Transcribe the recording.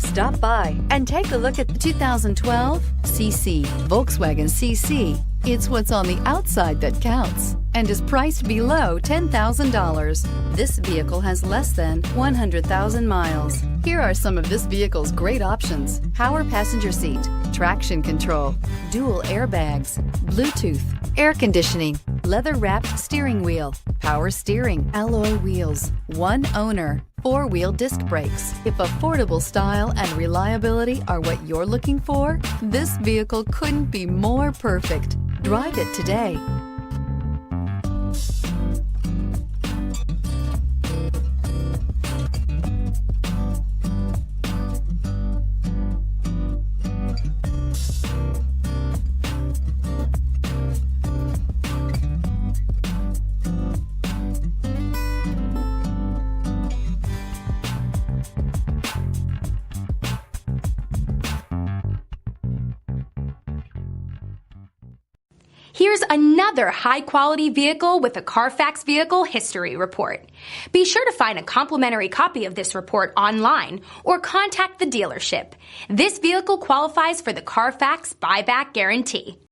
Stop by and take a look at the 2012 CC Volkswagen CC. It's what's on the outside that counts and is priced below $10,000. This vehicle has less than 100,000 miles. Here are some of this vehicle's great options: power passenger seat, traction control, dual airbags, Bluetooth, air conditioning, leather-wrapped steering wheel, power steering, alloy wheels, one owner, four-wheel disc brakes. If affordable style and reliability are what you're looking for, this vehicle couldn't be more perfect. Drive it today. Here's another high-quality vehicle with a Carfax Vehicle History Report. Be sure to find a complimentary copy of this report online or contact the dealership. This vehicle qualifies for the Carfax Buyback Guarantee.